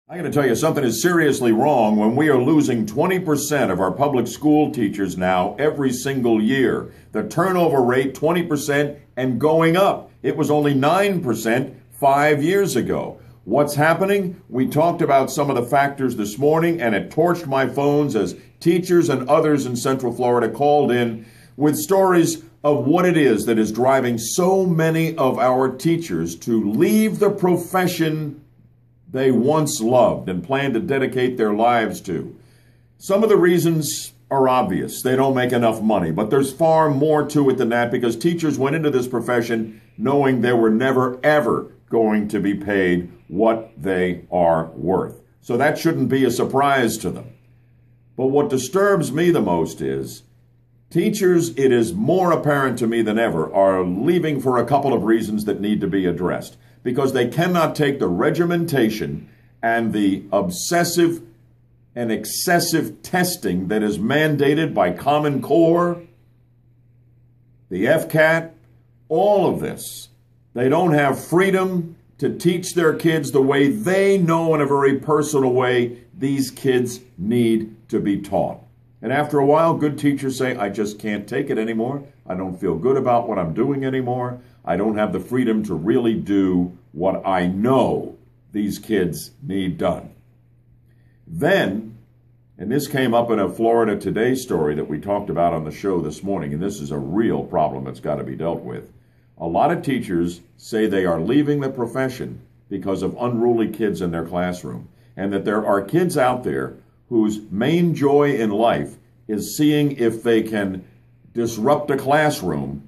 I got to tell you, something is seriously wrong when we are losing 20% of our public school teachers now every single year. The turnover rate, 20% and going up. It was only 9% 5 years ago. What's happening? We talked about some of the factors this morning, and it torched my phones as teachers and others in Central Florida called in with stories of what it is that is driving so many of our teachers to leave the profession they once loved and planned to dedicate their lives to. Some of the reasons are obvious. They don't make enough money, but there's far more to it than that, because teachers went into this profession knowing they were never, ever going to be paid what they are worth. So that shouldn't be a surprise to them. But what disturbs me the most is teachers, it is more apparent to me than ever, are leaving for a couple of reasons that need to be addressed. Because they cannot take the regimentation and the obsessive and excessive testing that is mandated by Common Core, the FCAT, all of this. They don't have freedom to teach their kids the way they know, in a very personal way, these kids need to be taught. And after a while, good teachers say, I just can't take it anymore. I don't feel good about what I'm doing anymore. I don't have the freedom to really do what I know these kids need done. Then, and this came up in a Florida Today story that we talked about on the show this morning, and this is a real problem that's got to be dealt with. A lot of teachers say they are leaving the profession because of unruly kids in their classroom, and that there are kids out there whose main joy in life is seeing if they can disrupt a classroom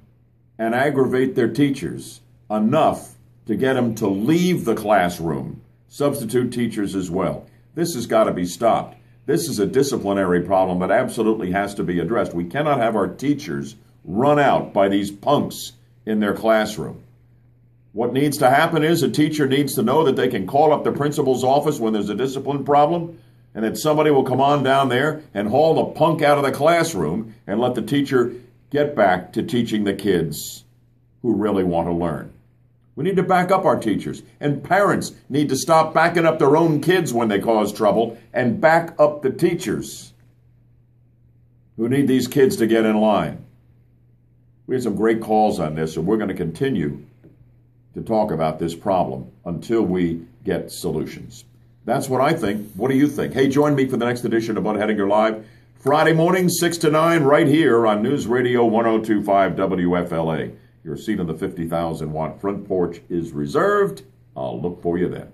and aggravate their teachers enough to get them to leave the classroom, substitute teachers as well. This has got to be stopped. This is a disciplinary problem that absolutely has to be addressed. We cannot have our teachers run out by these punks in their classroom. What needs to happen is a teacher needs to know that they can call up the principal's office when there's a discipline problem, and that somebody will come on down there and haul the punk out of the classroom and let the teacher get back to teaching the kids who really want to learn. We need to back up our teachers, and parents need to stop backing up their own kids when they cause trouble and back up the teachers who need these kids to get in line. We had some great calls on this, and we're going to continue to talk about this problem until we get solutions. That's what I think. What do you think? Hey, join me for the next edition of Bud Hedinger Live, Friday morning, 6 to 9, right here on News Radio 1025 WFLA. Your seat on the 50,000-watt front porch is reserved. I'll look for you then.